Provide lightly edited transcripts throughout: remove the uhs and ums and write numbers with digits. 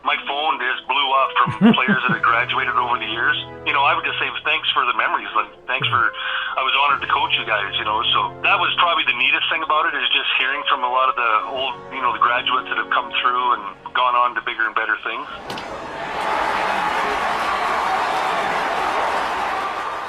my phone just blew up from players that had graduated over the years. I would just say thanks for the memories. Like, thanks for, I was honored to coach you guys, so that was probably the neatest thing about it, is just hearing from a lot of the old, the graduates that have come through and gone on to bigger and better things.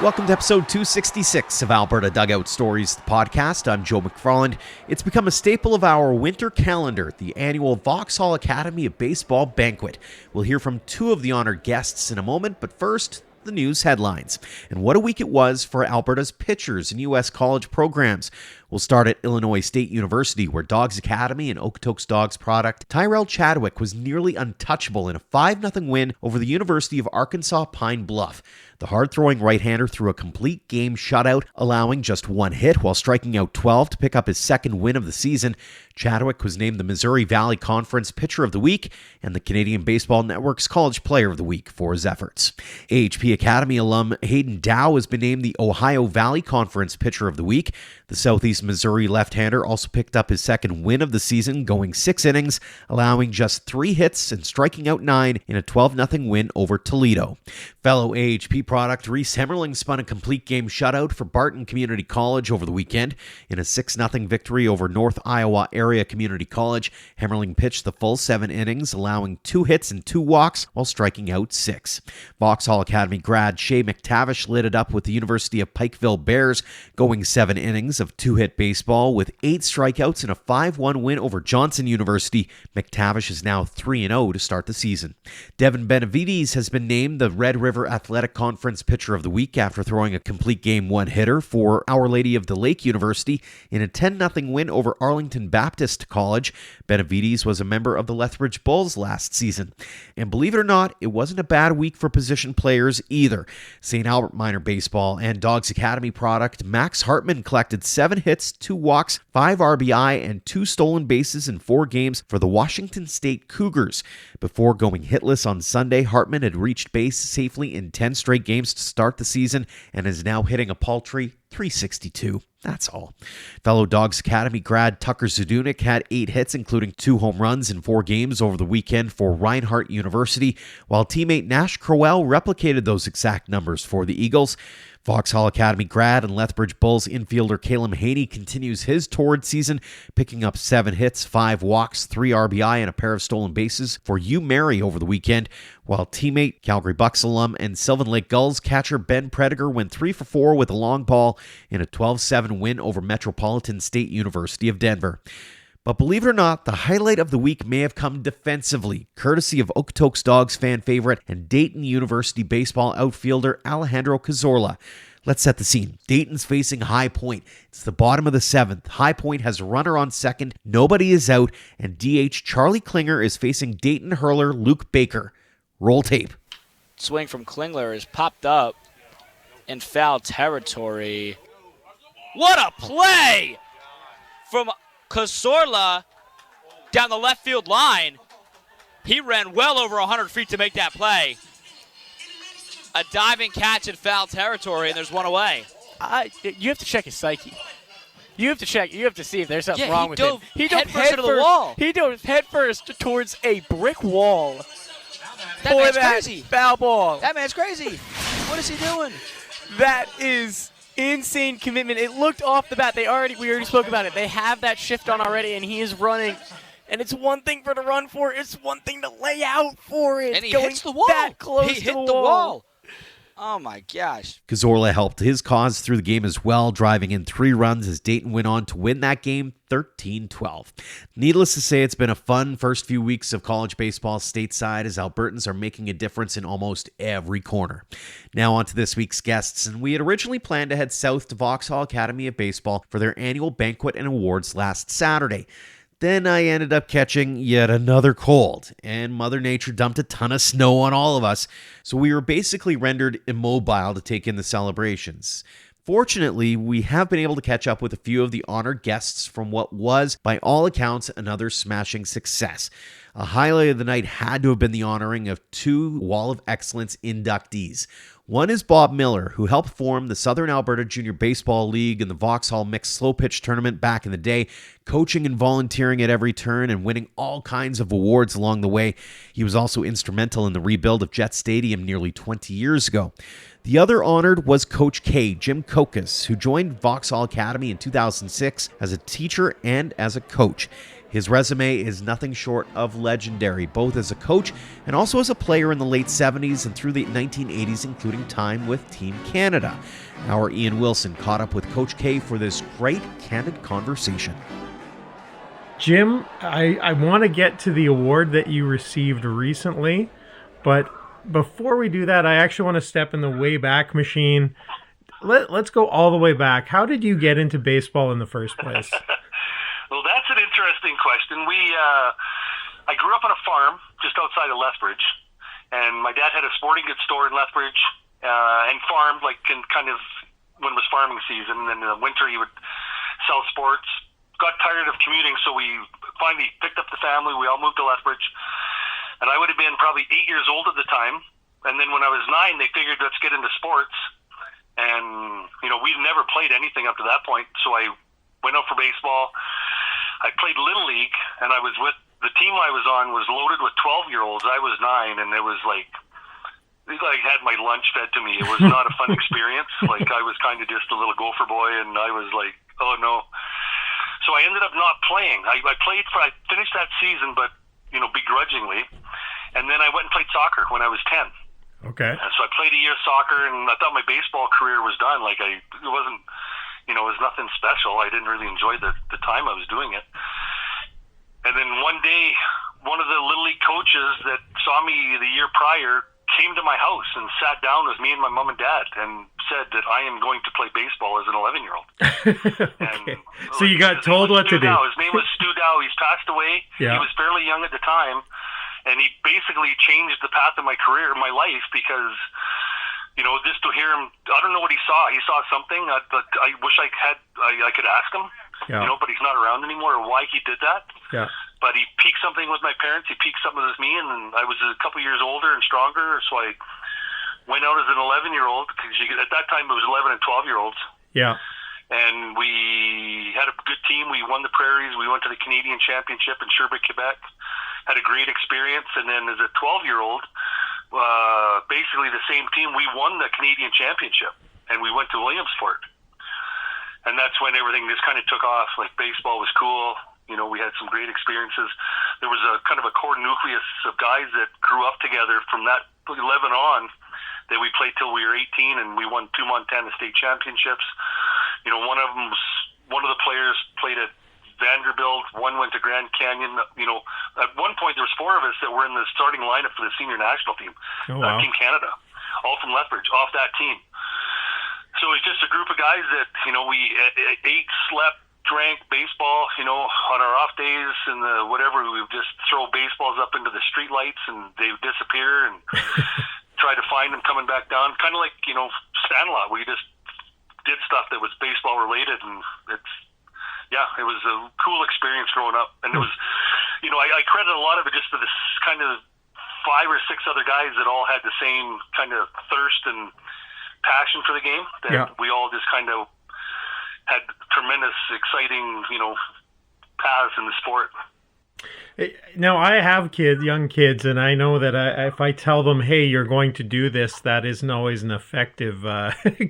Welcome to episode 266 of Alberta Dugout Stories, the podcast. I'm Joe McFarland. It's become a staple of our winter calendar, the annual Vauxhall Academy of Baseball banquet. We'll hear from two of the honored guests in a moment, but first, the news headlines. And what a week it was for Alberta's pitchers and U.S. college programs. We'll start at Illinois State University, where Dogs Academy and Okotoks Dogs product Tyrell Chadwick was nearly untouchable in a 5-0 win over the University of Arkansas Pine Bluff. The hard-throwing right-hander threw a complete game shutout, allowing just one hit while striking out 12 to pick up his second win of the season. Chadwick was named the Missouri Valley Conference Pitcher of the Week and the Canadian Baseball Network's College Player of the Week for his efforts. AHP Academy alum Hayden Dow has been named the Ohio Valley Conference Pitcher of the Week. The Southeast Missouri left-hander also picked up his second win of the season, going 6 innings, allowing just 3 hits and striking out 9 in a 12-0 win over Toledo. Fellow AHP product Reese Hemmerling spun a complete game shutout for Barton Community College over the weekend. In a 6-0 victory over North Iowa Area Community College, Hemmerling pitched the full 7 innings, allowing 2 hits and 2 walks while striking out 6. Vauxhall Academy grad Shay McTavish lit it up with the University of Pikeville Bears, going 7 innings of 2-hit baseball with 8 strikeouts and a 5-1 win over Johnson University. McTavish is now 3-0 to start the season. Devin Benavides has been named the Red River Athletic Conference Pitcher of the Week after throwing a complete game one-hitter for Our Lady of the Lake University in a 10-0 win over Arlington Baptist College. Benavides was a member of the Lethbridge Bulls last season. And believe it or not, it wasn't a bad week for position players either. St. Albert Minor Baseball and Dogs Academy product Max Hartman collected 7 hits, 2 walks, 5 RBI, and 2 stolen bases in 4 games for the Washington State Cougars. Before going hitless on Sunday, Hartman had reached base safely in 10 straight games to start the season and is now hitting a paltry .362. That's all. Fellow Dogs Academy grad Tucker Zadunik had 8 hits, including 2 home runs in 4 games over the weekend for Reinhardt University, while teammate Nash Crowell replicated those exact numbers for the Eagles. Vauxhall Academy grad and Lethbridge Bulls infielder Caleb Haney continues his torrid season, picking up 7 hits, 5 walks, 3 RBI, and a pair of stolen bases for UMary over the weekend, while teammate Calgary Bucks alum and Sylvan Lake Gulls catcher Ben Prediger went 3 for 4 with a long ball in a 12-7 win over Metropolitan State University of Denver. But believe it or not, the highlight of the week may have come defensively, courtesy of Okotoks Dogs fan favorite and Dayton University baseball outfielder Alejandro Cazorla. Let's set the scene. Dayton's facing High Point. It's the bottom of the 7th. High Point has a runner on second, nobody is out, and DH Charlie Klinger is facing Dayton hurler Luke Baker. Roll tape. Swing from Klingler is popped up in foul territory. What a play from Cazorla down the left field line. He ran well over 100 feet to make that play. A diving catch in foul territory, and there's one away. You have to check his psyche. You have to check. You have to see if there's something wrong with him. He dove head first to the wall. He dove head first towards a brick wall. That man's crazy. Foul ball. That man's crazy. What is he doing? That is insane commitment. It looked off the bat. We already spoke about it. They have that shift on already, and he is running. And it's one thing for to run for it. It's one thing to lay out for it. And he hits the wall. That close he to hit the wall. Oh, my gosh. Cazorla helped his cause through the game as well, driving in 3 runs as Dayton went on to win that game 13-12. Needless to say, it's been a fun first few weeks of college baseball stateside as Albertans are making a difference in almost every corner. Now on to this week's guests, and we had originally planned to head south to Vauxhall Academy of Baseball for their annual banquet and awards last Saturday. Then I ended up catching yet another cold, and Mother Nature dumped a ton of snow on all of us, so we were basically rendered immobile to take in the celebrations. Fortunately, we have been able to catch up with a few of the honored guests from what was, by all accounts, another smashing success. A highlight of the night had to have been the honoring of 2 Wall of Excellence inductees. One is Bob Miller, who helped form the Southern Alberta Junior Baseball League and the Vauxhall Mixed Slow Pitch Tournament back in the day, coaching and volunteering at every turn and winning all kinds of awards along the way. He was also instrumental in the rebuild of Getz Stadium nearly 20 years ago. The other honored was Coach K, Jim Kotkas, who joined Vauxhall Academy in 2006 as a teacher and as a coach. His resume is nothing short of legendary, both as a coach and also as a player in the late 70s and through the 1980s, including time with Team Canada. Our Ian Wilson caught up with Coach K for this great, candid conversation. Jim, I want to get to the award that you received recently, but before we do that, I actually want to step in the Wayback Machine. Let's go all the way back. How did you get into baseball in the first place? Well, that's an interesting question. I grew up on a farm just outside of Lethbridge, and my dad had a sporting goods store in Lethbridge, and farmed when it was farming season. And in the winter, he would sell sports. Got tired of commuting, so we finally picked up the family. We all moved to Lethbridge. And I would have been probably 8 years old at the time. And then when I was 9, they figured, let's get into sports. And, we'd never played anything up to that point. So I went out for baseball. I played Little League, and I was with the team I was on was loaded with 12-year-olds. I was 9, and it was like had my lunch fed to me. It was not a fun experience. I was kind of just a little gopher boy, and I was like, oh no. So I ended up not playing. I finished that season, but begrudgingly. And then I went and played soccer when I was 10. Okay. And so I played a year of soccer, and I thought my baseball career was done. It wasn't, it was nothing special. I didn't really enjoy the time I was doing it. And then one day, one of the Little League coaches that saw me the year prior came to my house and sat down with me and my mom and dad and said that I am going to play baseball as an 11-year-old. Okay. So you got told what to do. His name was Stu Dow. He's passed away. Yeah. He was fairly young at the time, and he basically changed the path of my career, my life, because, just to hear him, I don't know what he saw. He saw something. I wish I could ask him, but he's not around anymore, or why he did that. Yeah. But he peaked something with my parents. He peaked something with me, and I was a couple years older and stronger, so I went out as an 11-year-old, because at that time it was 11 and 12-year-olds. Yeah. And we had a good team. We won the Prairies. We went to the Canadian Championship in Sherbrooke, Quebec. Had a great experience. And then as a 12-year-old, basically the same team, we won the Canadian Championship. And we went to Williamsport. And that's when everything just kind of took off. Baseball was cool. We had some great experiences. There was a kind of a core nucleus of guys that grew up together from that 11 on, that we played till we were 18, and we won 2 Montana state championships. One of the players played at Vanderbilt. One went to Grand Canyon. At one point there was 4 of us that were in the starting lineup for the senior national team, oh, wow. Team Canada, all from Lethbridge, off that team. So it's just a group of guys that we ate, slept, drank baseball, on our off days and whatever. We would just throw baseballs up into the street lights, and they would disappear, and try to find them coming back down. Kind of like, Sandlot. We just did stuff that was baseball related, and it was a cool experience growing up. And it was, I credit a lot of it just to this kind of 5 or 6 other guys that all had the same kind of thirst and passion for the game. That we all just kind of had tremendous, exciting, paths in the sport. Now, I have young kids, and I know that if I tell them, hey, you're going to do this, that isn't always an effective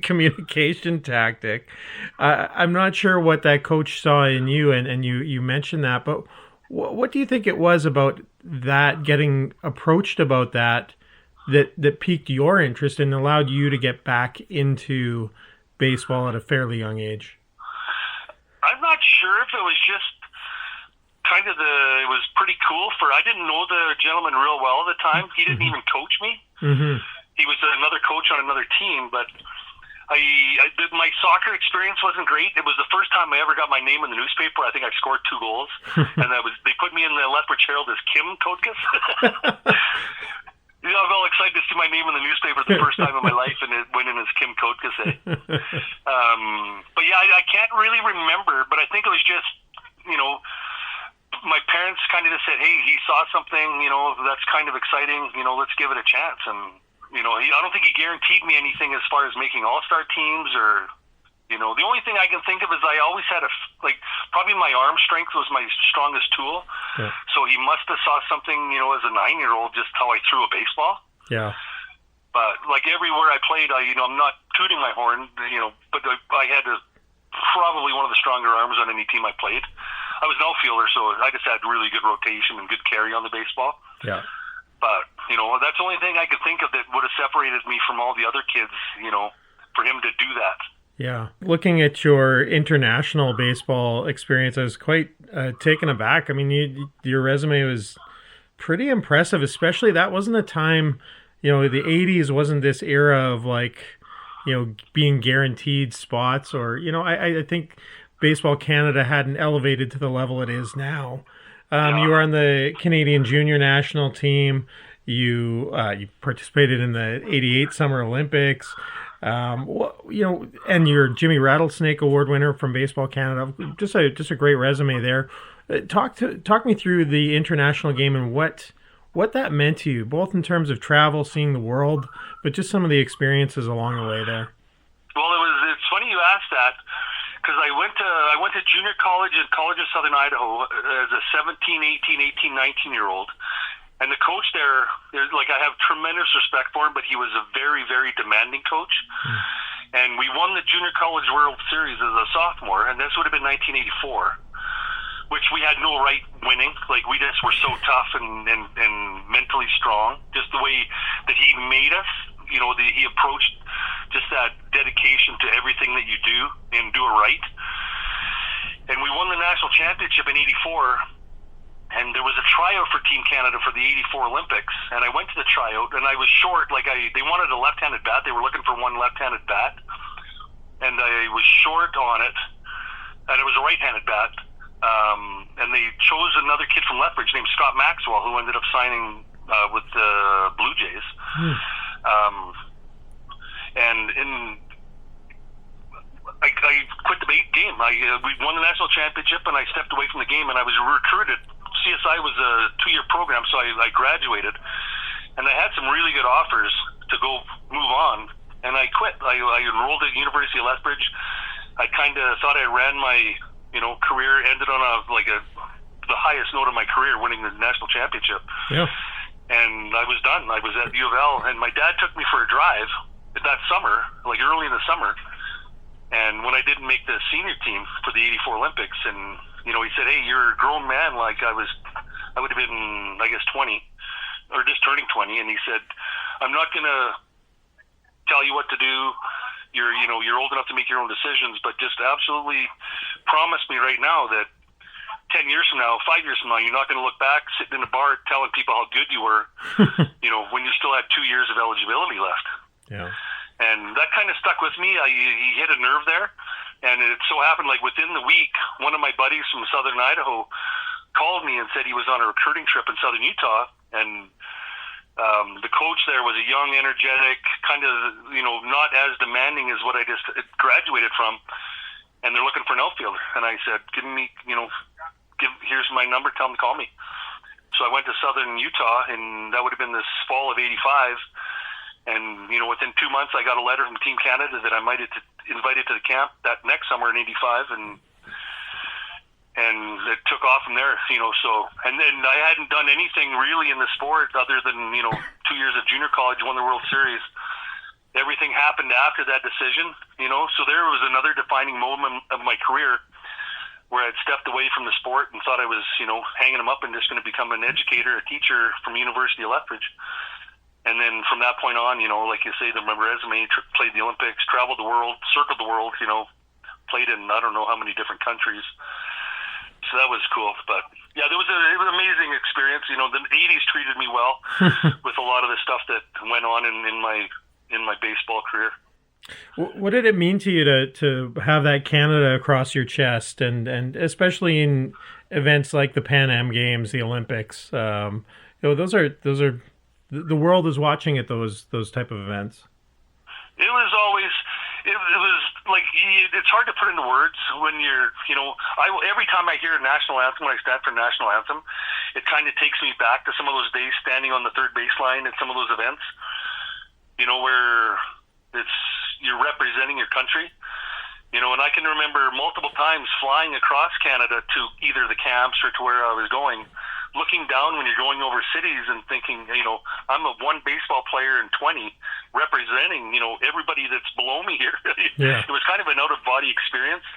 communication tactic. I'm not sure what that coach saw in you, and you mentioned that, but what do you think it was about that, getting approached about that piqued your interest and allowed you to get back into baseball at a fairly young age? I'm not sure if it was just it was pretty cool I didn't know the gentleman real well at the time. He didn't even coach me. Mm-hmm. He was another coach on another team, but my soccer experience wasn't great. It was the first time I ever got my name in the newspaper. I think I scored 2 goals, and they put me in the Lethbridge Herald as Kim Kotkas. I was all excited to see my name in the newspaper the first time in my life, and it went in as as Kim Kotkas say. But yeah, I can't really remember, but I think it was just, my parents kind of just said, hey, he saw something, that's kind of exciting, let's give it a chance. And, I don't think he guaranteed me anything as far as making all-star teams or, the only thing I can think of is I always had probably my arm strength was my strongest tool. Yeah. So he must have saw something, as a 9-year-old, just how I threw a baseball. Yeah. But everywhere I played, I'm not tooting my horn, but I had probably one of the stronger arms on any team I played. I was an outfielder, so I just had really good rotation and good carry on the baseball. Yeah. But, that's the only thing I could think of that would have separated me from all the other kids, for him to do that. Yeah. Looking at your international baseball experience, I was quite taken aback. I mean, your resume was pretty impressive, especially that wasn't a time, the 80s wasn't this era of being guaranteed spots or, I think Baseball Canada hadn't elevated to the level it is now. You were on the Canadian junior national team. You participated in the '88 Summer Olympics. And you're Jimmy Rattlesnake Award winner from Baseball Canada. Just a great resume there. Talk me through the international game and what that meant to you, both in terms of travel, seeing the world, but just some of the experiences along the way there. Well, it's funny you asked that. Because I went to junior college at College of Southern Idaho as a 17, 18, 19-year-old. And the coach there, I have tremendous respect for him, but he was a very, very demanding coach. And we won the Junior College World Series as a sophomore, and this would have been 1984, which we had no right winning. We just were so tough and mentally strong. Just the way that he made us, he approached just that dedication to everything that you do and do it right. And we won the national championship in '84, and there was a tryout for Team Canada for the '84 Olympics, and I went to the tryout, and I was short. They wanted a left-handed bat. They were looking for one left-handed bat, and I was short on it, and it was a right-handed bat. And they chose another kid from Lethbridge named Scott Maxwell, who ended up signing with the Blue Jays. I quit the game. We won the national championship, and I stepped away from the game, and I was recruited. CSI was a 2-year program, so I graduated, and I had some really good offers to go move on, and I quit. I enrolled at University of Lethbridge. I kind of thought I ran my career, ended on the highest note of my career, winning the national championship. Yeah. And I was done. I was at U of L, and my dad took me for a drive that summer, early in the summer. And when I didn't make the senior team for the '84 Olympics, and he said, "Hey, you're a grown man." I would have been, I guess, 20, or just turning 20. And he said, "I'm not gonna tell you what to do. You're old enough to make your own decisions, but just absolutely promise me right now that 10 years from now, 5 years from now, you're not going to look back sitting in a bar telling people how good you were, when you still had 2 years of eligibility left." Yeah. And that kind of stuck with me. He hit a nerve there. And it so happened, within the week, one of my buddies from Southern Idaho called me and said he was on a recruiting trip in Southern Utah. And the coach there was a young, energetic, kind of, not as demanding as what I just graduated from. And they're looking for an outfielder. And I said, here's my number, tell them to call me. So I went to Southern Utah, and that would have been this fall of '85. And, within 2 months, I got a letter from Team Canada that I might have invited to the camp that next summer in '85. And it took off from there, so. And then I hadn't done anything really in the sport other than, 2 years of junior college, won the World Series. Everything happened after that decision, So there was another defining moment of my career where I'd stepped away from the sport and thought I was, hanging them up and just going to become an educator, a teacher from University of Lethbridge. And then from that point on, like you say, my resume, played the Olympics, traveled the world, circled the world, played in I don't know how many different countries. So that was cool. But yeah, it was an amazing experience. The 80s treated me well with a lot of the stuff that went on in my baseball career. What did it mean to you to have that Canada across your chest, and especially in events like the Pan Am Games, the Olympics? Those are the world is watching at those type of events. It was always, it was like, it's hard to put into words when you're, every time I hear a national anthem, when I stand for a national anthem, it kind of takes me back to some of those days standing on the third baseline at some of those events, where you're representing your country, and I can remember multiple times flying across Canada to either the camps or to where I was going, looking down when you're going over cities and thinking, I'm a one baseball player in 20 representing, everybody that's below me here. Yeah. It was kind of an out-of-body experience,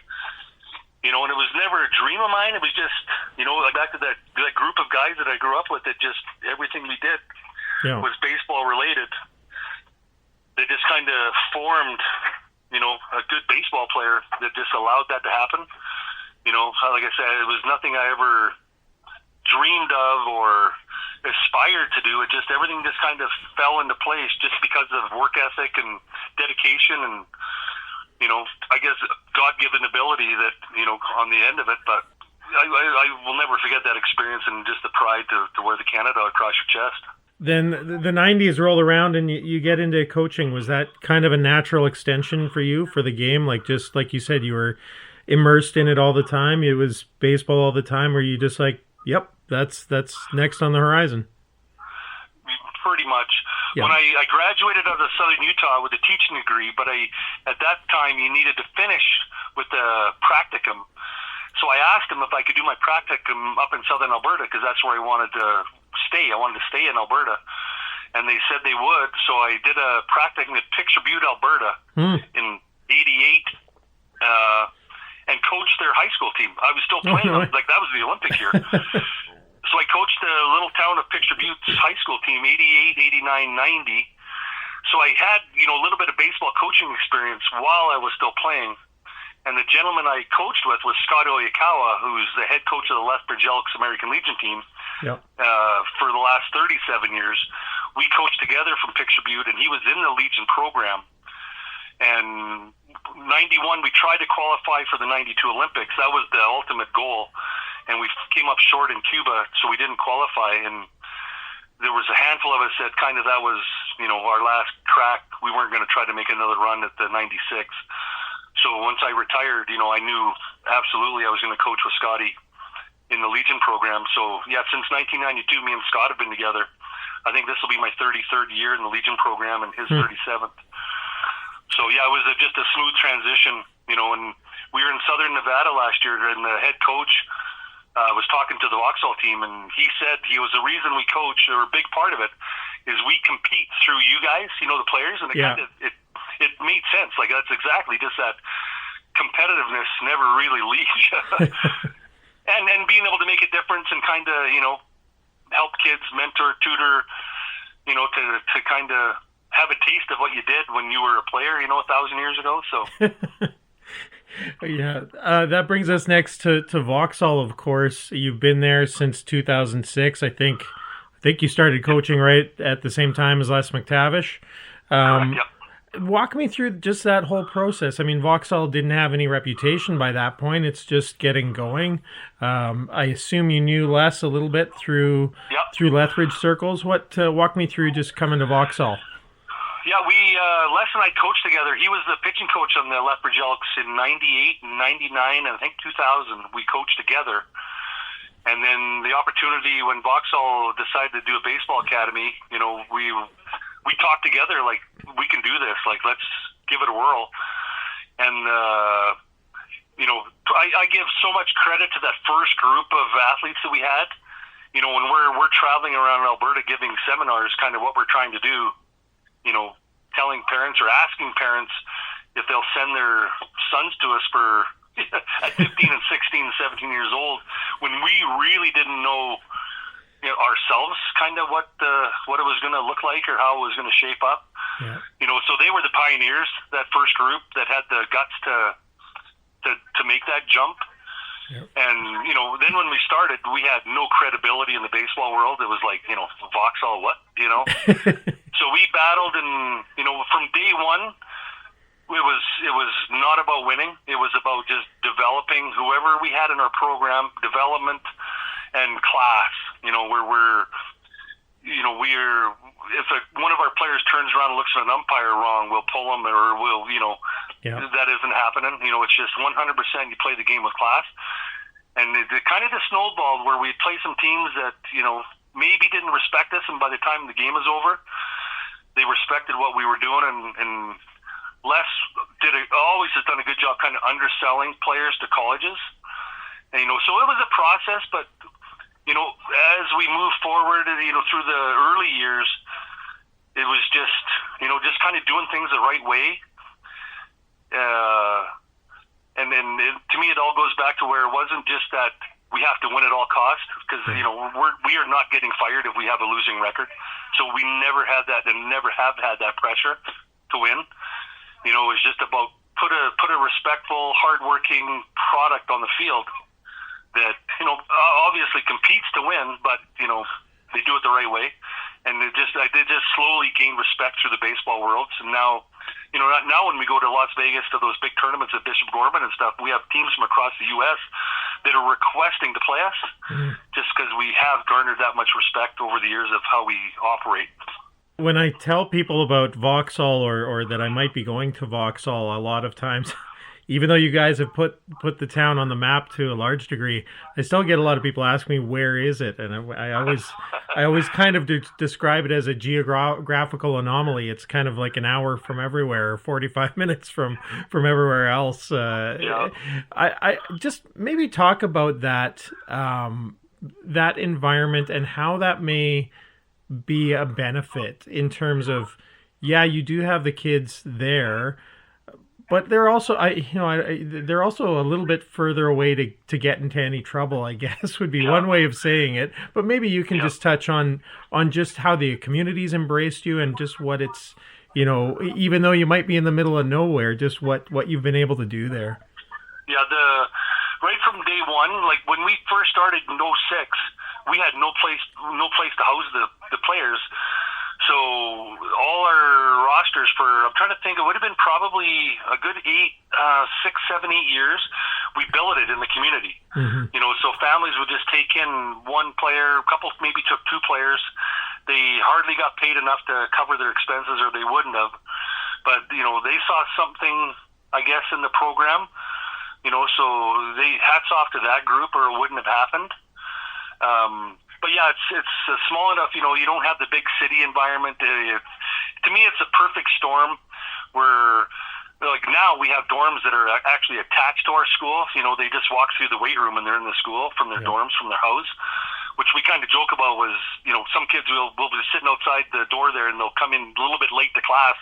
and it was never a dream of mine. It was just, like back to that group of guys that I grew up with, that just everything we did was baseball related. They just kind of formed, a good baseball player that just allowed that to happen. Like I said, it was nothing I ever dreamed of or aspired to do. It just, everything just kind of fell into place just because of work ethic and dedication and, I guess God-given ability that, on the end of it. But I will never forget that experience and just the pride to wear the Canada across your chest. Then the 90s roll around and you get into coaching. Was that kind of a natural extension for you for the game? Like, just like you said, you were immersed in it all the time. It was baseball all the time. Were you just like, yep, that's next on the horizon? Pretty much. Yeah. When I graduated out of Southern Utah with a teaching degree, but at that time you needed to finish with the practicum. So I asked them if I could do my practicum up in Southern Alberta because that's where I wanted to stay. I wanted to stay in Alberta. And they said they would. So I did a practicum at Picture Butte, Alberta in 88 and coached their high school team. I was still playing them. Like, that was the Olympic year. So I coached the little town of Picture Butte's high school team, 88, 89, 90. So I had, a little bit of baseball coaching experience while I was still playing. And the gentleman I coached with was Scott Oyakawa, who's the head coach of the Lethbridge Elks American Legion team. Yep. For the last 37 years. We coached together from Picture Butte, and he was in the Legion program. And 91, we tried to qualify for the 92 Olympics. That was the ultimate goal. And we came up short in Cuba, so we didn't qualify. And there was a handful of us that that was, our last crack. We weren't going to try to make another run at the 96. So once I retired, I knew absolutely I was going to coach with Scotty in the Legion program. So, yeah, since 1992, me and Scott have been together. I think this will be my 33rd year in the Legion program and his 37th. So, yeah, it was just a smooth transition, and we were in Southern Nevada last year, and the head coach was talking to the Vauxhall team, and he said the reason we coach, or a big part of it, is we compete through you guys, the players, and it made sense. Like, that's exactly just that competitiveness never really leaves. And being able to make a difference and help kids, mentor, tutor, to kind of have a taste of what you did when you were a player, 1,000 years ago. So. Yeah, that brings us next to Vauxhall, of course. You've been there since 2006. I think you started coaching right at the same time as Les McTavish. Correct, yep. Walk me through just that whole process. I mean, Vauxhall didn't have any reputation by that point. It's just getting going. I assume you knew Les a little bit through Lethbridge circles. Walk me through just coming to Vauxhall. Yeah, Les and I coached together. He was the pitching coach on the Lethbridge Elks in 98 and 99, and I think 2000. We coached together. And then the opportunity when Vauxhall decided to do a baseball academy, we talked together, like, we can do this. Like, let's give it a whirl. And, I give so much credit to that first group of athletes that we had. When we're traveling around Alberta giving seminars, kind of what we're trying to do, telling parents or asking parents if they'll send their sons to us for at 15 and 16, 17 years old, when we really didn't know ourselves kind of what it was going to look like or how it was going to shape up. Yeah. So they were the pioneers, that first group that had the guts to make that jump. Yep. And, then when we started, we had no credibility in the baseball world. It was like, Vauxhall, what, So we battled, and, from day one, it was not about winning. It was about just developing whoever we had in our program, development and class, where we're if one of our players turns around and looks at an umpire wrong, we'll pull them, or we'll, that isn't happening. It's just 100% you play the game with class. And it kind of just snowballed where we'd play some teams that, maybe didn't respect us, and by the time the game was over, they respected what we were doing, and Les always has done a good job kind of underselling players to colleges. And, so it was a process, but, as we moved forward, through the early years, it was just, just kind of doing things the right way. And then to me, it all goes back to where it wasn't just that we have to win at all costs, because, we are not getting fired if we have a losing record. So we never had that and never have had that pressure to win. It was just about put a respectful, hardworking product on the field that, obviously competes to win, but, they do it the right way. And they just slowly gained respect through the baseball world. And now, now when we go to Las Vegas to those big tournaments at Bishop Gorman and stuff, we have teams from across the U.S. that are requesting to play us just because we have garnered that much respect over the years of how we operate. When I tell people about Vauxhall or that I might be going to Vauxhall, a lot of times, even though you guys have put the town on the map to a large degree, I still get a lot of people ask me, where is it? And I always kind of describe it as a geographical anomaly. It's kind of like an hour from everywhere, or 45 minutes from everywhere else. I just maybe talk about that that environment and how that may be a benefit in terms of, you do have the kids there, but they're also they're also a little bit further away to get into any trouble, I guess would be one way of saying it. But maybe you can just touch on just how the community's embraced you, and just what it's, even though you might be in the middle of nowhere, just what you've been able to do there. Right from day one, like when we first started in 06, we had no place to house the players. So all our rosters I'm trying to think, it would have been probably a good 6, 7, 8 years, we billeted in the community. Mm-hmm. So families would just take in one player, a couple maybe took 2 players. They hardly got paid enough to cover their expenses, or they wouldn't have. But, they saw something, I guess, in the program, so they hats off to that group, or it wouldn't have happened. But it's small enough, you don't have the big city environment. To me, it's a perfect storm where, like, now we have dorms that are actually attached to our school. They just walk through the weight room and they're in the school from their dorms, from their house, which we kind of joke about was, some kids will be sitting outside the door there and they'll come in a little bit late to class.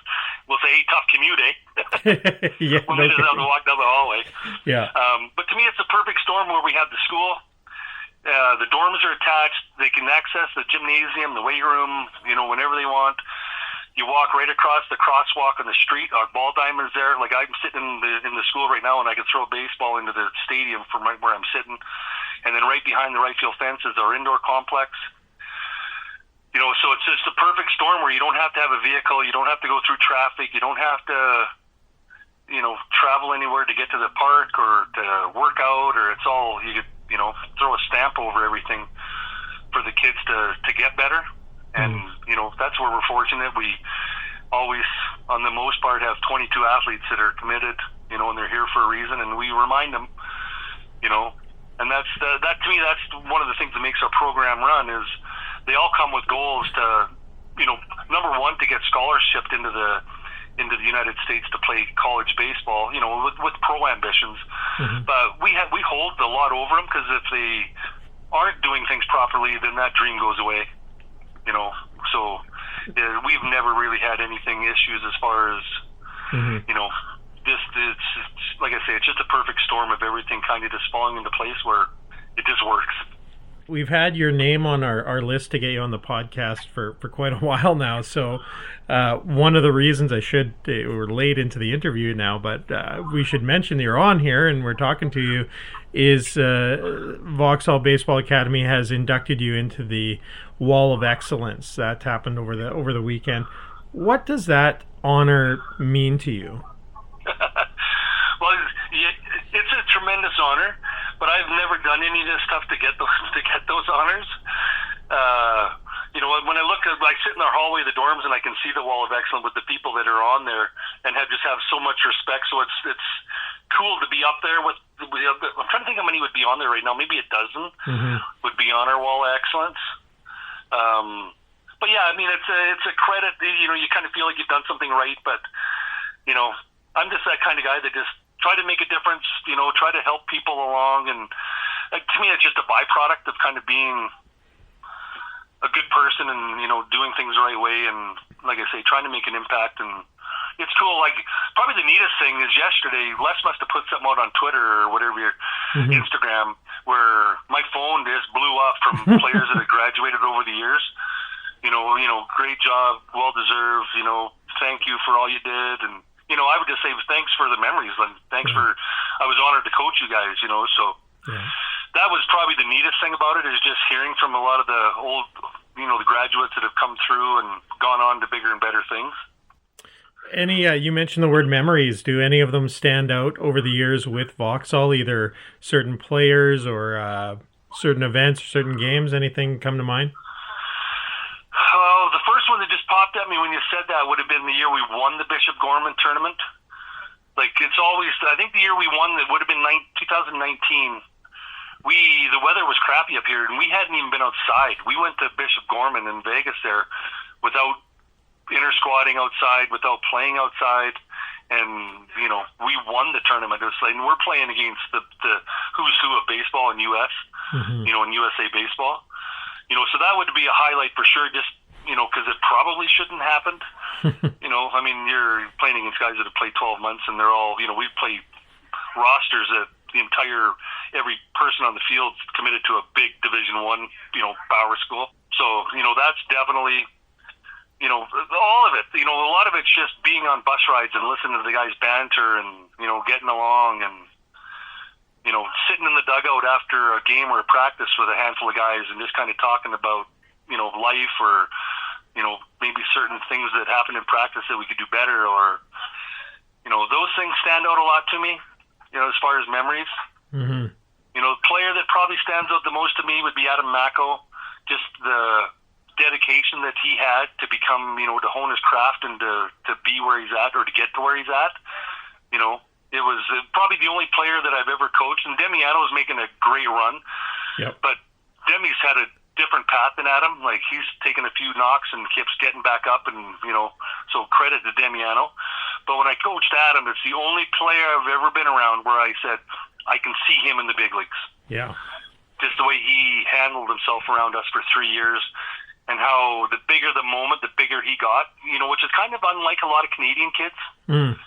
We'll say, hey, tough commute, eh? When they just have to walk down the hallway. Yeah. But to me, it's a perfect storm where we have the school. The dorms are attached. They can access the gymnasium, the weight room, whenever they want. You walk right across the crosswalk on the street. Our ball diamond's there. Like, I'm sitting in the school right now, and I can throw a baseball into the stadium from right where I'm sitting. And then right behind the right field fence is our indoor complex. So it's just a perfect storm where you don't have to have a vehicle. You don't have to go through traffic. You don't have to, travel anywhere to get to the park or to work out, or it's all, you could, throw a stamp over everything for the kids to get better. And, that's where we're fortunate. We always, on the most part, have 22 athletes that are committed, and they're here for a reason, and we remind them, and that to me, that's one of the things that makes our program run, is they all come with goals to, number one, to get scholarshiped into the United States to play college baseball, with pro ambitions. Mm-hmm. But we hold a lot over them, because if they aren't doing things properly, then that dream goes away. So we've never really had anything issues as far as, it's like I say, it's just a perfect storm of everything kind of just falling into place where it just works. We've had your name on our list to get you on the podcast for quite a while now. So one of the reasons we're late into the interview now, but we should mention that you're on here and we're talking to you, is Vauxhall Baseball Academy has inducted you into the Wall of Excellence. That happened over the weekend. What does that honor mean to you? Well, it's a tremendous honor, but I've never done any of this stuff to get those honors. when I sit in our hallway of the dorms and I can see the Wall of Excellence with the people that are on there and have so much respect. So it's cool to be up there with. I'm trying to think how many would be on there right now. Maybe a dozen would be on our Wall of Excellence. But yeah, I mean, it's a credit. You kind of feel like you've done something right, but I'm just that kind of guy that just try to make a difference. Try to help people along, and to me, it's just a byproduct of kind of being a good person and doing things the right way, and like I say, trying to make an impact. And it's cool. Like, probably the neatest thing is yesterday, Les must have put something out on Twitter or whatever, your Instagram, where my phone just blew up from players that have graduated over the years. Great job, well deserved. Thank you for all you did, and I would just say thanks for the memories. And thanks for, I was honored to coach you guys. So. Yeah. That was probably the neatest thing about it, is just hearing from a lot of the old, the graduates that have come through and gone on to bigger and better things. You mentioned the word memories. Do any of them stand out over the years with Vauxhall, either certain players or certain events, certain games? Anything come to mind? The first one that just popped at me when you said that would have been the year we won the Bishop Gorman tournament. Like, it's always, I think the year we won, it would have been 2019. The weather was crappy up here, and we hadn't even been outside. We went to Bishop Gorman in Vegas there without inter-squatting outside, without playing outside, and, we won the tournament. It was like, and we're playing against the who's who of baseball in U.S., in USA baseball. So that would be a highlight for sure, just, because it probably shouldn't happened. I mean, you're playing against guys that have played 12 months, and they're all, we play rosters that every person on the field is committed to a big Division I, power school. So, that's definitely, all of it. A lot of it's just being on bus rides and listening to the guys banter and, getting along and, sitting in the dugout after a game or a practice with a handful of guys and just kind of talking about, life or, maybe certain things that happened in practice that we could do better, or, those things stand out a lot to me, as far as memories. The player that probably stands out the most to me would be Adam Mako. Just the dedication that he had to become, to hone his craft and to be where he's at, or to get to where he's at. It was probably the only player that I've ever coached. And Demiano is making a great run. Yep. But Demi's had a different path than Adam. Like, he's taken a few knocks and keeps getting back up, and, so credit to Demiano. But when I coached Adam, it's the only player I've ever been around where I said, I can see him in the big leagues. Yeah. Just the way he handled himself around us for 3 years, and how the bigger the moment, the bigger he got, which is kind of unlike a lot of Canadian kids. And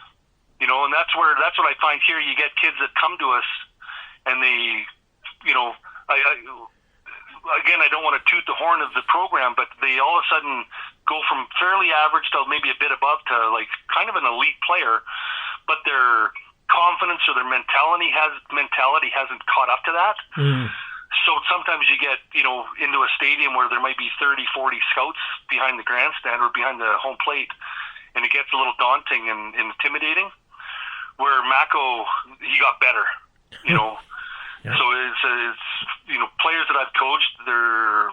that's what I find here. You get kids that come to us and they, again, I don't want to toot the horn of the program, but they all of a sudden go from fairly average to maybe a bit above to like kind of an elite player, but their confidence or their mentality hasn't caught up to that. So sometimes you get, into a stadium where there might be 30, 40 scouts behind the grandstand or behind the home plate, and it gets a little daunting and intimidating. Where Mako, he got better, Yeah. So it's players that I've coached, there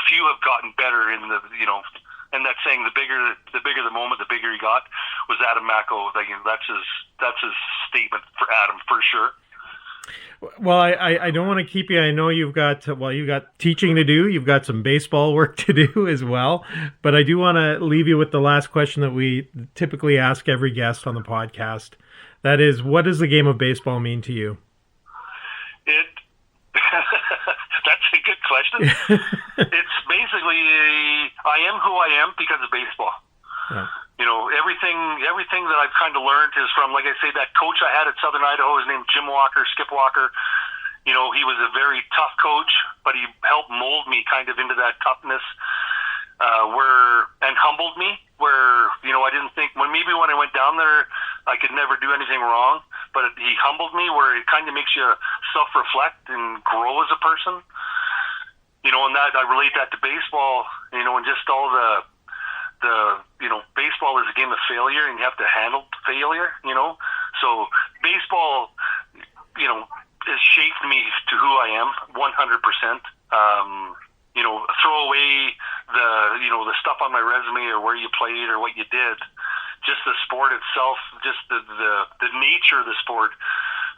few have gotten better in the, and that saying, the bigger the moment, the bigger he got, was Adam Mako. Like, that's his statement for Adam, for sure. Well, I don't want to keep you. I know you've got teaching to do. You've got some baseball work to do as well. But I do want to leave you with the last question that we typically ask every guest on the podcast. That is, what does the game of baseball mean to you? That's a good question. It's basically, I am who I am because of baseball. Yeah. Everything that I've kind of learned is from, like I say, that coach I had at Southern Idaho, his name Jim Walker, Skip Walker. He was a very tough coach, but he helped mold me kind of into that toughness, and humbled me, where, I didn't think, when I went down there, I could never do anything wrong, but he humbled me, where it kind of makes you self-reflect and grow as a person. And that, I relate that to baseball, and just all the baseball is a game of failure, and you have to handle failure, So baseball, has shaped me to who I am 100%. throw away the stuff on my resume or where you played or what you did. Just the sport itself, just the nature of the sport,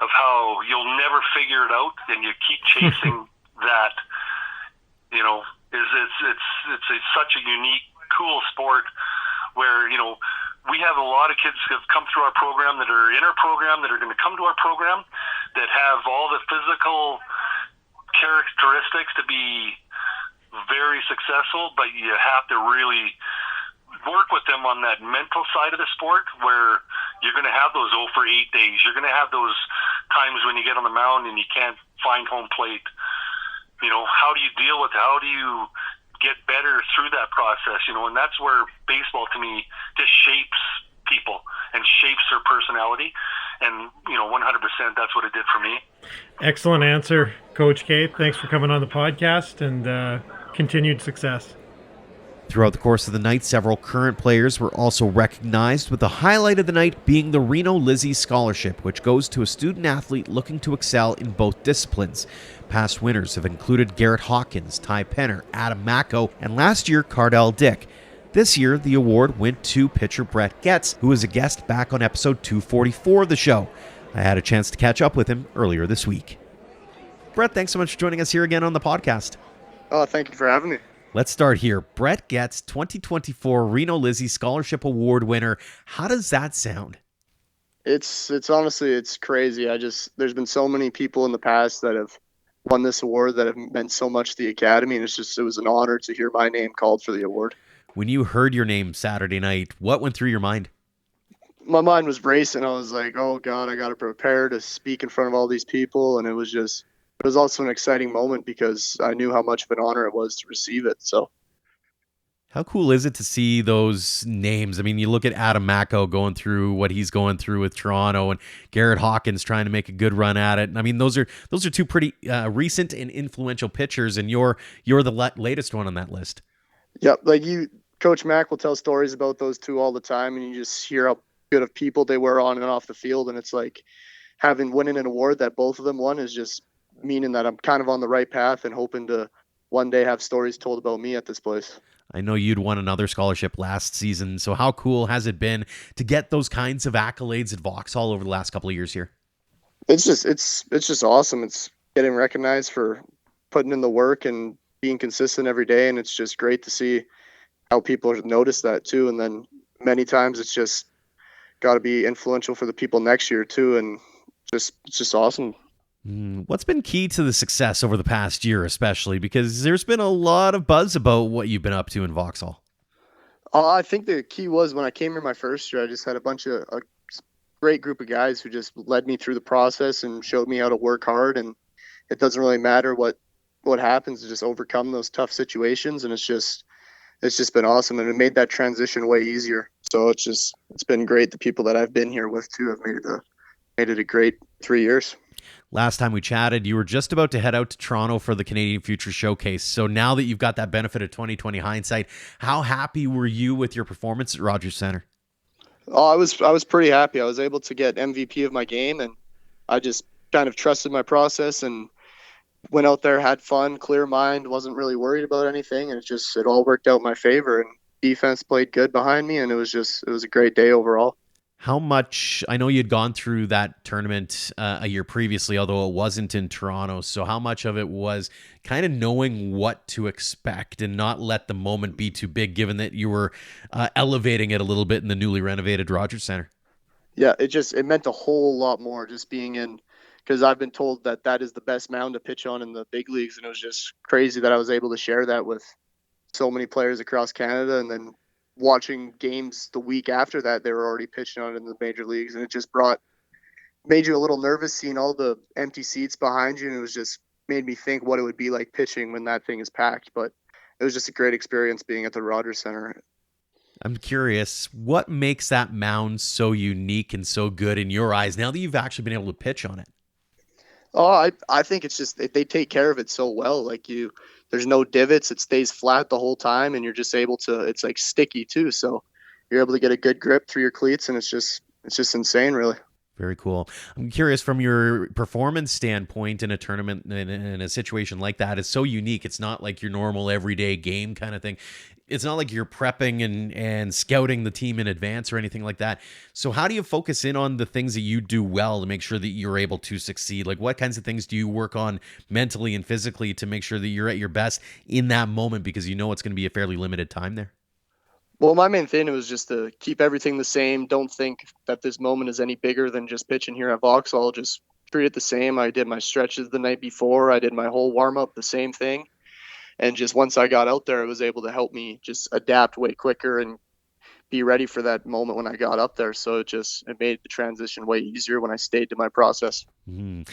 of how you'll never figure it out and you keep chasing that. It's such a unique, cool sport where we have a lot of kids who have come through our program that are in our program that are going to come to our program that have all the physical characteristics to be very successful, but you have to really work with them on that mental side of the sport where you're going to have those 0 for 8 days. You're going to have those times when you get on the mound and you can't find home plate. How do you deal with it? How do you get better through that process? And that's where baseball to me just shapes people and shapes their personality. And, 100% that's what it did for me. Excellent answer, Coach Kate. Thanks for coming on the podcast, and continued success. Throughout the course of the night, several current players were also recognized, with the highlight of the night being the Reno Lizzie Scholarship, which goes to a student athlete looking to excel in both disciplines. Past winners have included Garrett Hawkins, Ty Penner, Adam Macko, and last year, Cardell Dick. This year, the award went to pitcher Brett Getz, who was a guest back on episode 244 of the show. I had a chance to catch up with him earlier this week. Brett, thanks so much for joining us here again on the podcast. Oh, thank you for having me. Let's start here. Brett Getz, 2024 Reno Lizzie Scholarship Award winner. How does that sound? It's honestly, it's crazy. There's been so many people in the past that have won this award that have meant so much to the Academy, and it was an honor to hear my name called for the award. When you heard your name Saturday night, what went through your mind? My mind was racing. I was like, oh God, I got to prepare to speak in front of all these people. And it was also an exciting moment because I knew how much of an honor it was to receive it. So how cool is it to see those names? I mean, you look at Adam Macko going through what he's going through with Toronto, and Garrett Hawkins trying to make a good run at it. I mean, those are two pretty recent and influential pitchers, and you're the latest one on that list. Yep, Coach Mack will tell stories about those two all the time, and you just hear how good of people they were on and off the field. And it's like winning an award that both of them won is just meaning that I'm kind of on the right path and hoping to one day have stories told about me at this place. I know you'd won another scholarship last season, so how cool has it been to get those kinds of accolades at Vauxhall over the last couple of years here? It's just awesome. It's getting recognized for putting in the work and being consistent every day, and it's just great to see how people notice that too. And then many times it's just got to be influential for the people next year too, and it's just awesome. What's been key to the success over the past year, especially because there's been a lot of buzz about what you've been up to in Vauxhall? I think the key was when I came here my first year, I just had a great group of guys who just led me through the process and showed me how to work hard. And it doesn't really matter what happens to just overcome those tough situations. And it's just been awesome. And it made that transition way easier. So it's been great. The people that I've been here with too have made it a great 3 years. Last time we chatted, you were just about to head out to Toronto for the Canadian Future Showcase. So now that you've got that benefit of 2020 hindsight, how happy were you with your performance at Rogers Centre? Oh, I was pretty happy. I was able to get MVP of my game, and I just kind of trusted my process and went out there, had fun, clear mind, wasn't really worried about anything, and it all worked out in my favor. And defense played good behind me, and it was a great day overall. How much, I know you'd gone through that tournament a year previously, although it wasn't in Toronto. So how much of it was kind of knowing what to expect and not let the moment be too big, given that you were elevating it a little bit in the newly renovated Rogers Centre? Yeah, it meant a whole lot more just being in, because I've been told that is the best mound to pitch on in the big leagues. And it was just crazy that I was able to share that with so many players across Canada. And then watching games the week after that, they were already pitching on it in the major leagues, and it just made you a little nervous seeing all the empty seats behind you, and it was just made me think what it would be like pitching when that thing is packed. But it was just a great experience being at the Rogers Centre. I'm curious, what makes that mound so unique and so good in your eyes now that you've actually been able to pitch on it? Oh, I think it's just they take care of it so well. There's no divots. It stays flat the whole time, and you're just able to. It's like sticky too, so you're able to get a good grip through your cleats, and it's just insane, really. Very cool. I'm curious from your performance standpoint in a tournament in a situation like that. It's so unique. It's not like your normal everyday game kind of thing. It's not like you're prepping and scouting the team in advance or anything like that. So how do you focus in on the things that you do well to make sure that you're able to succeed? Like what kinds of things do you work on mentally and physically to make sure that you're at your best in that moment because you know it's going to be a fairly limited time there? Well, my main thing was just to keep everything the same. Don't think that this moment is any bigger than just pitching here at Vauxhall. Just treat it the same. I did my stretches the night before. I did my whole warm up, the same thing. And just once I got out there, it was able to help me just adapt way quicker and be ready for that moment when I got up there. So it made the transition way easier when I stayed to my process. Mm.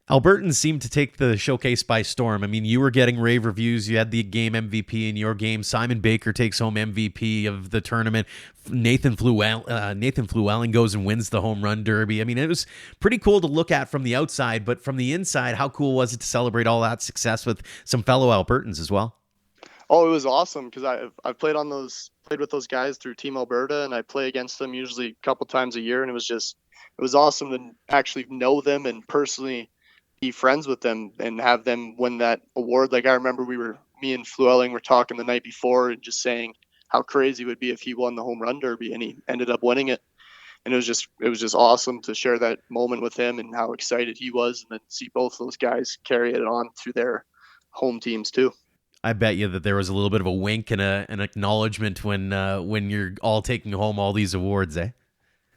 Albertans seem to take the showcase by storm. I mean, you were getting rave reviews. You had the game MVP in your game. Simon Baker takes home MVP of the tournament. Nathan Fluellen goes and wins the home run derby. I mean, it was pretty cool to look at from the outside, but from the inside, how cool was it to celebrate all that success with some fellow Albertans as well? Oh, it was awesome because I've played with those guys through Team Alberta, and I play against them usually a couple times a year, and it was awesome to actually know them and personally be friends with them and have them win that award. Like I remember me and Fluelling were talking the night before and just saying how crazy it would be if he won the home run derby, and he ended up winning it. And it was just awesome to share that moment with him and how excited he was, and then see both those guys carry it on through their home teams too. I bet you that there was a little bit of a wink and an acknowledgement when you're all taking home all these awards, eh?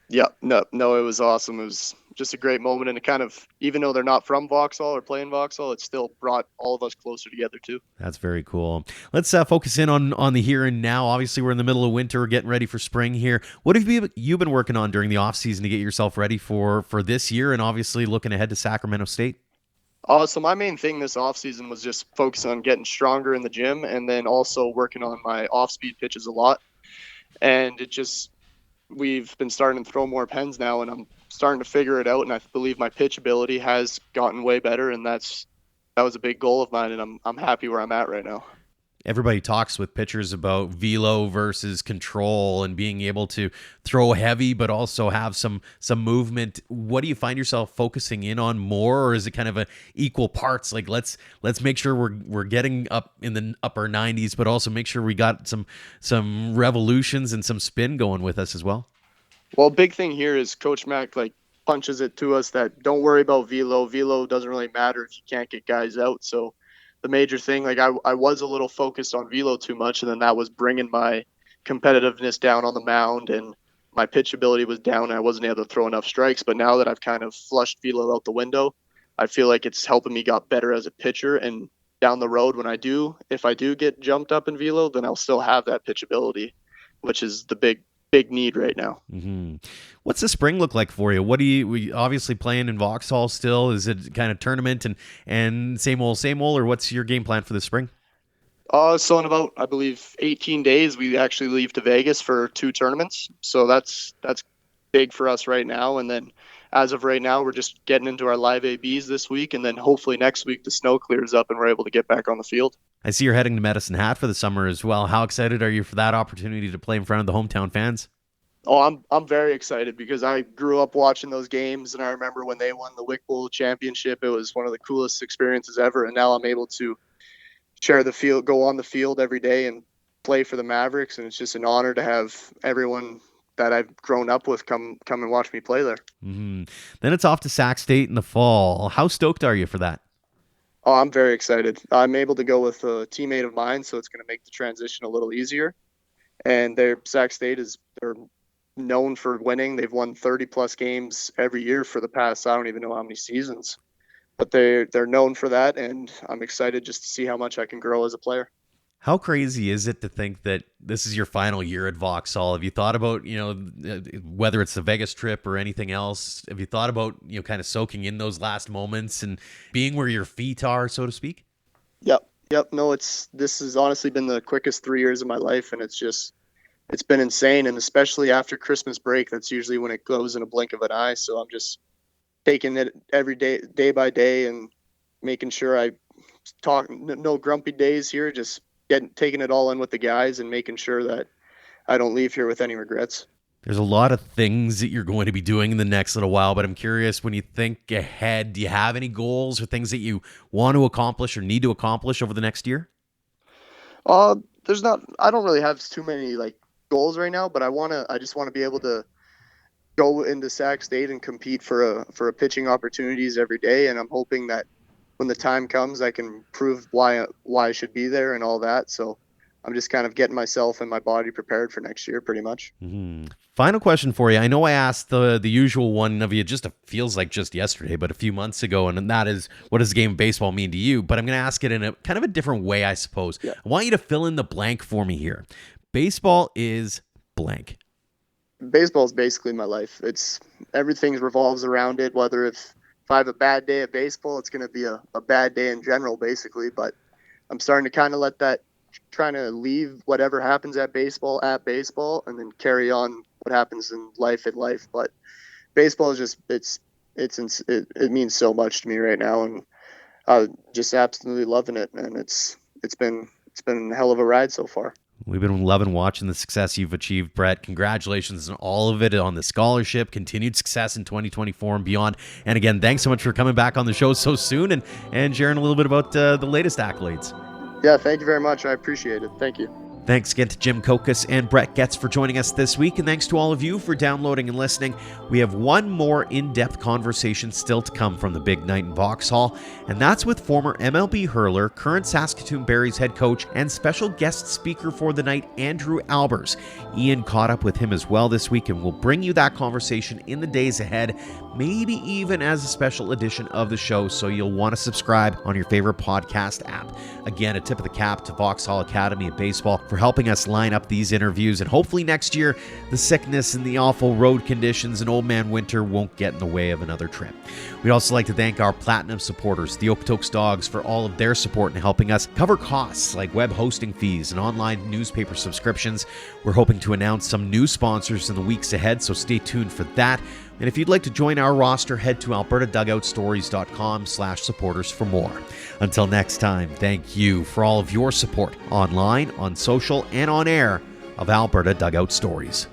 Yeah, no, it was awesome. It was just a great moment, and it kind of, even though they're not from Vauxhall or playing Vauxhall, it still brought all of us closer together too. That's very cool. Let's focus in on the here and now. Obviously, we're in the middle of winter. We're getting ready for spring here. What have you been working on during the off season to get yourself ready for this year, and obviously looking ahead to Sacramento State? So my main thing this off season was just focus on getting stronger in the gym, and then also working on my off-speed pitches a lot. And we've been starting to throw more pens now, and I'm starting to figure it out, and I believe my pitch ability has gotten way better, and that was a big goal of mine, and I'm happy where I'm at right now. Everybody talks with pitchers about velo versus control and being able to throw heavy but also have some movement. What do you find yourself focusing in on more, or is it kind of a equal parts? Like let's make sure we're getting up in the upper 90s, but also make sure we got some revolutions and some spin going with us as well. Well, big thing here is Coach Mack punches it to us that don't worry about velo. Velo doesn't really matter if you can't get guys out. So the major thing, I was a little focused on velo too much, and then that was bringing my competitiveness down on the mound, and my pitch ability was down, and I wasn't able to throw enough strikes. But now that I've kind of flushed velo out the window, I feel like it's helping me get better as a pitcher, and down the road if I do get jumped up in velo, then I'll still have that pitch ability, which is the big need right now. Mm-hmm. What's the spring look like for you? We obviously playing in Vauxhall still? Is it kind of tournament and same old, or what's your game plan for the spring? So in about, I believe, 18 days, we actually leave to Vegas for 2 tournaments. So that's big for us right now. And then as of right now, we're just getting into our live ABs this week. And then hopefully next week the snow clears up and we're able to get back on the field. I see you're heading to Medicine Hat for the summer as well. How excited are you for that opportunity to play in front of the hometown fans? Oh, I'm very excited because I grew up watching those games, and I remember when they won the Wick Bowl championship. It was one of the coolest experiences ever, and now I'm able to share the field, go on the field every day and play for the Mavericks, and it's just an honor to have everyone that I've grown up with come and watch me play there. Mm-hmm. Then it's off to Sac State in the fall. How stoked are you for that? Oh, I'm very excited. I'm able to go with a teammate of mine, so it's going to make the transition a little easier. And Sac State they're known for winning. They've won 30-plus games every year for the past, I don't even know how many seasons. But they're known for that, and I'm excited just to see how much I can grow as a player. How crazy is it to think that this is your final year at Vauxhall? Have you thought about, whether it's the Vegas trip or anything else, have you thought about, kind of soaking in those last moments and being where your feet are, so to speak? Yep. No, this has honestly been the quickest 3 years of my life, and it's been insane. And especially after Christmas break, that's usually when it goes in a blink of an eye. So I'm just taking it every day by day, and making sure I talk, no grumpy days here, just taking it all in with the guys and making sure that I don't leave here with any regrets. There's a lot of things that you're going to be doing in the next little while, but I'm curious, when you think ahead, do you have any goals or things that you want to accomplish or need to accomplish over the next year? There's not. I don't really have too many like goals right now, but I just want to be able to go into Sac State and compete for a pitching opportunities every day, and I'm hoping that when the time comes, I can prove why I should be there and all that. So I'm just kind of getting myself and my body prepared for next year, pretty much. Mm-hmm. Final question for you. I know I asked the usual one of you, feels like just yesterday, but a few months ago, and that is, what does the game of baseball mean to you? But I'm going to ask it in a kind of a different way, I suppose. Yeah. I want you to fill in the blank for me here. Baseball is blank. Baseball is basically my life. Everything revolves around it. Whether if I have a bad day at baseball, it's going to be a bad day in general, basically. But I'm starting to kind of let that, trying to leave whatever happens at baseball, and then carry on what happens in life at life. But baseball is just, it means so much to me right now, and I'm just absolutely loving it. And it's been a hell of a ride so far. We've been loving watching the success you've achieved, Brett. Congratulations on all of it, on the scholarship, continued success in 2024 and beyond. And again, thanks so much for coming back on the show so soon and sharing a little bit about the latest accolades. Yeah, thank you very much. I appreciate it. Thank you. Thanks again to Jim Kotkas and Brett Getz for joining us this week, and thanks to all of you for downloading and listening. We have one more in-depth conversation still to come from the big night in Vauxhall, and that's with former MLB hurler, current Saskatoon Berries head coach, and special guest speaker for the night, Andrew Albers. Ian caught up with him as well this week, and we'll bring you that conversation in the days ahead, maybe even as a special edition of the show, so you'll want to subscribe on your favorite podcast app. Again, a tip of the cap to Vauxhall Academy of Baseball for helping us line up these interviews, and hopefully next year the sickness and the awful road conditions and old man winter won't get in the way of another trip. We'd also like to thank our platinum supporters, the Okotoks Dogs, for all of their support in helping us cover costs like web hosting fees and online newspaper subscriptions. We're hoping to announce some new sponsors in the weeks ahead, so stay tuned for that. And if you'd like to join our roster, head to albertadugoutstories.com/supporters for more. Until next time, thank you for all of your support online, on social, and on air of Alberta Dugout Stories.